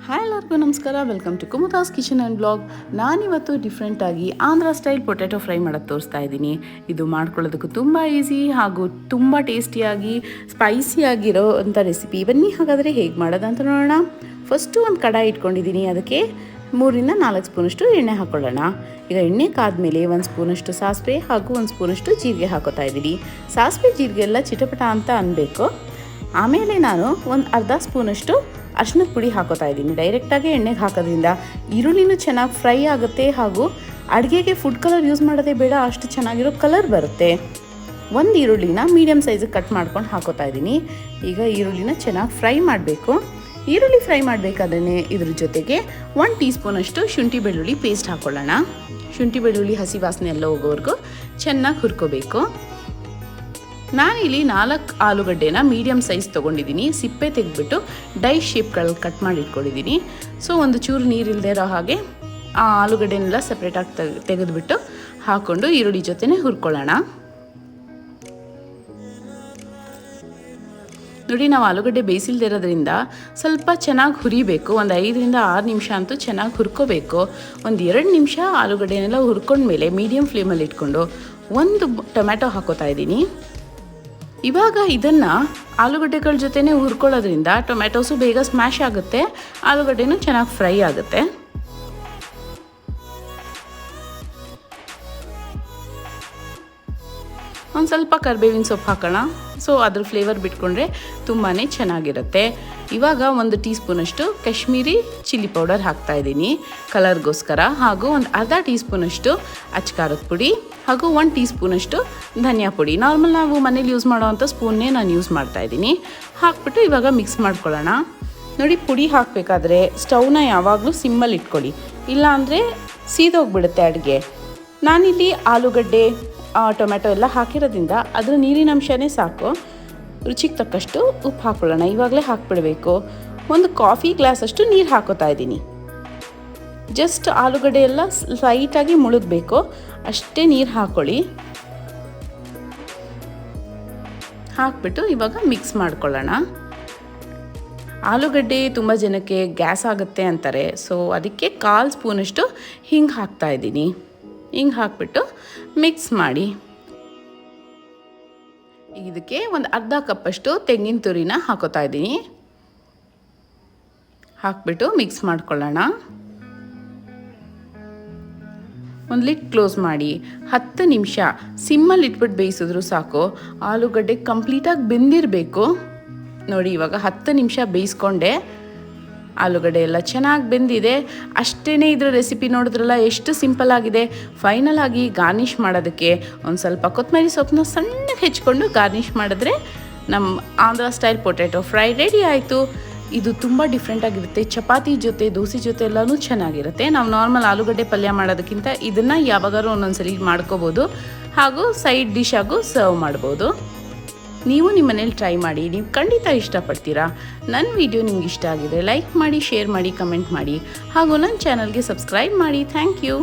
Hi ಎಲ್ಲರಿಗೂ ನಮಸ್ಕಾರ. Welcome to Kumuda's kitchen and blog. ನಾನಿವತ್ತು ಡಿಫ್ರೆಂಟಾಗಿ ಆಂಧ್ರ ಸ್ಟೈಲ್ ಪೊಟ್ಯಾಟೊ ಫ್ರೈ ಮಾಡೋದು ತೋರಿಸ್ತಾ ಇದ್ದೀನಿ. ಇದು ಮಾಡ್ಕೊಳ್ಳೋದಕ್ಕೂ ತುಂಬ ಈಸಿ ಹಾಗೂ ತುಂಬ ಟೇಸ್ಟಿಯಾಗಿ ಸ್ಪೈಸಿಯಾಗಿರೋ ಅಂಥ ರೆಸಿಪಿ. ಬನ್ನಿ ಹಾಗಾದರೆ ಹೇಗೆ ಮಾಡೋದಂತ ನೋಡೋಣ. ಫಸ್ಟು ಒಂದು ಕಡಾಯಿ ಇಟ್ಕೊಂಡಿದ್ದೀನಿ. ಅದಕ್ಕೆ 3-4 ಸ್ಪೂನಷ್ಟು ಎಣ್ಣೆ ಹಾಕ್ಕೊಳ್ಳೋಣ. ಈಗ ಎಣ್ಣೆ ಕಾದ್ಮೇಲೆ 1 ಸ್ಪೂನಷ್ಟು ಸಾಸಿವೆ ಹಾಗೂ 1 ಸ್ಪೂನಷ್ಟು ಜೀರಿಗೆ ಹಾಕೋತಾ ಇದ್ದೀನಿ. ಸಾಸಿವೆ ಜೀರಿಗೆ ಎಲ್ಲ ಚಿಟಪಟ ಅಂತ ಅನ್ನಬೇಕು. ಆಮೇಲೆ ನಾನು ಒಂದು ಅರ್ಧ ಸ್ಪೂನಷ್ಟು ಅರಿಶಿನದ ಪುಡಿ ಹಾಕೋತಾ ಇದ್ದೀನಿ. ಡೈರೆಕ್ಟಾಗಿ ಎಣ್ಣೆಗೆ ಹಾಕೋದ್ರಿಂದ ಈರುಳ್ಳಿನೂ ಚೆನ್ನಾಗಿ ಫ್ರೈ ಆಗುತ್ತೆ ಹಾಗೂ ಅಡುಗೆಗೆ ಫುಡ್ ಕಲರ್ ಯೂಸ್ ಮಾಡೋದೇ ಬೇಡ, ಅಷ್ಟು ಚೆನ್ನಾಗಿರೋ ಕಲರ್ ಬರುತ್ತೆ. ಒಂದು ಈರುಳ್ಳಿನ ಮೀಡಿಯಮ್ ಸೈಜಿಗೆ ಕಟ್ ಮಾಡ್ಕೊಂಡು ಹಾಕೋತಾ ಇದ್ದೀನಿ. ಈಗ ಈರುಳ್ಳಿನ ಚೆನ್ನಾಗಿ ಫ್ರೈ ಮಾಡಬೇಕು. ಈರುಳ್ಳಿ ಫ್ರೈ ಮಾಡಬೇಕಾದ್ರೆ ಇದ್ರ ಜೊತೆಗೆ 1 ಟೀ ಸ್ಪೂನಷ್ಟು ಶುಂಠಿ ಬೆಳ್ಳುಳ್ಳಿ ಪೇಸ್ಟ್ ಹಾಕ್ಕೊಳ್ಳೋಣ. ಶುಂಠಿ ಬೆಳ್ಳುಳ್ಳಿ ಹಸಿ ವಾಸನೆ ಎಲ್ಲ ಹೋಗೋವರೆಗೂ ಚೆನ್ನಾಗಿ ಹುರ್ಕೋಬೇಕು. ನಾನಿಲ್ಲಿ 4 ಆಲೂಗಡ್ಡೆನ ಮೀಡಿಯಮ್ ಸೈಜ್ ತೊಗೊಂಡಿದ್ದೀನಿ. ಸಿಪ್ಪೆ ತೆಗೆದ್ಬಿಟ್ಟು ಡೈ ಶೇಪ್ಗಳಲ್ಲಿ ಕಟ್ ಮಾಡಿ ಇಟ್ಕೊಂಡಿದ್ದೀನಿ. ಸೊ ಒಂದು ಚೂರು ನೀರಿಲ್ಲದೆ ಇರೋ ಹಾಗೆ ಆ ಆಲೂಗಡ್ಡೆನೆಲ್ಲ ಸಪ್ರೇಟಾಗಿ ತೆಗೆದುಬಿಟ್ಟು ಹಾಕ್ಕೊಂಡು ಈರುಳ್ಳಿ ಜೊತೆನೇ ಹುರ್ಕೊಳ್ಳೋಣ. ನೋಡಿ, ನಾವು ಆಲೂಗಡ್ಡೆ ಬೇಯಿಸಿಲ್ದಿರೋದ್ರಿಂದ ಸ್ವಲ್ಪ ಚೆನ್ನಾಗಿ ಹುರಿಬೇಕು. ಒಂದು 5-6 ನಿಮಿಷ ಅಂತೂ ಚೆನ್ನಾಗಿ ಹುರ್ಕೋಬೇಕು. ಒಂದು 2 ನಿಮಿಷ ಆಲೂಗಡ್ಡೆನೆಲ್ಲ ಹುರ್ಕೊಂಡ್ಮೇಲೆ ಮೀಡಿಯಮ್ ಫ್ಲೇಮಲ್ಲಿ ಇಟ್ಕೊಂಡು 1 ಟೊಮ್ಯಾಟೊ ಹಾಕೋತಾ ಇದ್ದೀನಿ. ಇವಾಗ ಇದನ್ನು ಆಲೂಗಡ್ಡೆಗಳ ಜೊತೆನೇ ಹುರ್ಕೊಳ್ಳೋದ್ರಿಂದ ಟೊಮ್ಯಾಟೋಸು ಬೇಗ ಸ್ಮ್ಯಾಶ್ ಆಗುತ್ತೆ, ಆಲೂಗಡ್ಡೆನೂ ಚೆನ್ನಾಗಿ ಫ್ರೈ ಆಗುತ್ತೆ. ಒಂದು ಸ್ವಲ್ಪ ಕರಿಬೇವಿನ ಸೊಪ್ಪು ಹಾಕೋಣ. ಸೊ ಅದ್ರ ಫ್ಲೇವರ್ ಬಿಟ್ಕೊಂಡ್ರೆ ತುಂಬಾ ಚೆನ್ನಾಗಿರುತ್ತೆ. ಇವಾಗ 1 ಟೀ ಸ್ಪೂನಷ್ಟು ಕಾಶ್ಮೀರಿ ಚಿಲ್ಲಿ ಪೌಡರ್ ಹಾಕ್ತಾಯಿದ್ದೀನಿ ಕಲರ್ಗೋಸ್ಕರ, ಹಾಗೂ ಒಂದು ಅರ್ಧ ಟೀ ಸ್ಪೂನಷ್ಟು ಅಚ್ಕಾರದ ಪುಡಿ ಹಾಗೂ 1 ಟೀ ಸ್ಪೂನಷ್ಟು ಧನಿಯಾ ಪುಡಿ. ನಾರ್ಮಲ್ ನಾವು ಮನೇಲಿ ಯೂಸ್ ಮಾಡೋವಂಥ ಸ್ಪೂನ್ನೇ ನಾನು ಯೂಸ್ ಮಾಡ್ತಾಯಿದ್ದೀನಿ. ಹಾಕ್ಬಿಟ್ಟು ಇವಾಗ ಮಿಕ್ಸ್ ಮಾಡ್ಕೊಳ್ಳೋಣ. ನೋಡಿ, ಪುಡಿ ಹಾಕಬೇಕಾದ್ರೆ ಸ್ಟವ್ನ ಯಾವಾಗಲೂ ಸಿಮ್ಮಲ್ಲಿ ಇಟ್ಕೊಳ್ಳಿ, ಇಲ್ಲಾಂದರೆ ಸೀದೋಗ್ಬಿಡುತ್ತೆ ಅಡುಗೆ. ನಾನಿಲ್ಲಿ ಆಲೂಗಡ್ಡೆ ಟೊಮ್ಯಾಟೊ ಎಲ್ಲ ಹಾಕಿರೋದ್ರಿಂದ ಅದರ ನೀರಿನ ಅಂಶನೇ ಸಾಕು. ರುಚಿಗೆ ತಕ್ಕಷ್ಟು ಉಪ್ಪು ಹಾಕ್ಕೊಳ್ಳೋಣ. ಇವಾಗಲೇ ಹಾಕ್ಬಿಡಬೇಕು. 1 ಕಾಫಿ ಗ್ಲಾಸಷ್ಟು ನೀರು ಹಾಕೋತಾ ಇದ್ದೀನಿ. ಜಸ್ಟ್ ಆಲೂಗಡ್ಡೆ ಎಲ್ಲ ಲೈಟಾಗಿ ಮುಳುಗಬೇಕು, ಅಷ್ಟೇ ನೀರು ಹಾಕ್ಕೊಳ್ಳಿ. ಹಾಕ್ಬಿಟ್ಟು ಇವಾಗ ಮಿಕ್ಸ್ ಮಾಡ್ಕೊಳ್ಳೋಣ. ಆಲೂಗಡ್ಡೆ ತುಂಬ ಜನಕ್ಕೆ ಗ್ಯಾಸ್ ಆಗುತ್ತೆ ಅಂತಾರೆ. ಸೊ ಅದಕ್ಕೆ 1/4 ಸ್ಪೂನಷ್ಟು ಹಿಂಗೆ ಹಾಕ್ತಾಯಿದ್ದೀನಿ. ಹಿಂಗೆ ಹಾಕ್ಬಿಟ್ಟು ಮಿಕ್ಸ್ ಮಾಡಿ. ಇದಕ್ಕೆ ಒಂದು ಅರ್ಧ ಕಪ್ಪಷ್ಟು ತೆಂಗಿನ ತುರಿನ ಹಾಕೋತಾ ಇದ್ದೀನಿ. ಹಾಕ್ಬಿಟ್ಟು ಮಿಕ್ಸ್ ಮಾಡ್ಕೊಳ್ಳೋಣ. ಒಂದು ಲಿಡ್ ಕ್ಲೋಸ್ ಮಾಡಿ 10 ನಿಮಿಷ ಸಿಮ್ಮಲ್ಲಿ ಇಟ್ಬಿಟ್ಟು ಬೇಯಿಸಿದ್ರು ಸಾಕು. ಆಲೂಗಡ್ಡೆ ಕಂಪ್ಲೀಟಾಗಿ ಬೆಂದಿರಬೇಕು. ನೋಡಿ, ಇವಾಗ 10 ನಿಮಿಷ ಬೇಯಿಸ್ಕೊಂಡೆ. ಆಲೂಗಡ್ಡೆ ಎಲ್ಲ ಚೆನ್ನಾಗಿ ಬೆಂದಿದೆ. ಅಷ್ಟೇ. ಇದರ ರೆಸಿಪಿ ನೋಡಿದ್ರಲ್ಲ ಎಷ್ಟು ಸಿಂಪಲ್ ಆಗಿದೆ. ಫೈನಲ್ ಆಗಿ ಗಾರ್ನಿಷ್ ಮಾಡೋದಕ್ಕೆ ಒಂದು ಸ್ವಲ್ಪ ಕೊತ್ತಂಬರಿ ಸೊಪ್ಪನ್ನ ಸಣ್ಣಗೆ ಹೆಚ್ಕೊಂಡು ಗಾರ್ನಿಷ್ ಮಾಡಿದ್ರೆ ನಮ್ಮ Andhra style potato fry ready ಆಯಿತು. ಇದು ತುಂಬ ಡಿಫ್ರೆಂಟಾಗಿರುತ್ತೆ. ಚಪಾತಿ ಜೊತೆ, ದೋಸೆ ಜೊತೆ ಎಲ್ಲನೂ ಚೆನ್ನಾಗಿರುತ್ತೆ. ನಾವು ನಾರ್ಮಲ್ ಆಲೂಗಡ್ಡೆ ಪಲ್ಯ ಮಾಡೋದಕ್ಕಿಂತ ಇದನ್ನು ಯಾವಾಗಾದ್ರೂ ಒಂದೊಂದ್ಸಲಿ ಮಾಡ್ಕೋಬೋದು, ಹಾಗೂ ಸೈಡ್ ಡಿಶ್ ಆಗು ಸರ್ವ್ ಮಾಡ್ಬೋದು. ನೀವು ನಿಮ್ಮ ಮನೇಲಿ ಟ್ರೈ ಮಾಡಿ, ನೀವು ಖಂಡಿತ ಇಷ್ಟಪಡ್ತೀರಾ. ನನ್ನ ವಿಡಿಯೋ ನಿಮ್ಗೆ ಇಷ್ಟ ಆಗಿದೆ ಲೈಕ್ ಮಾಡಿ, ಶೇರ್ ಮಾಡಿ, ಕಮೆಂಟ್ ಮಾಡಿ, ಹಾಗೂ ನನ್ನ ಚಾನಲ್ಗೆ ಸಬ್ಸ್ಕ್ರೈಬ್ ಮಾಡಿ. Thank you.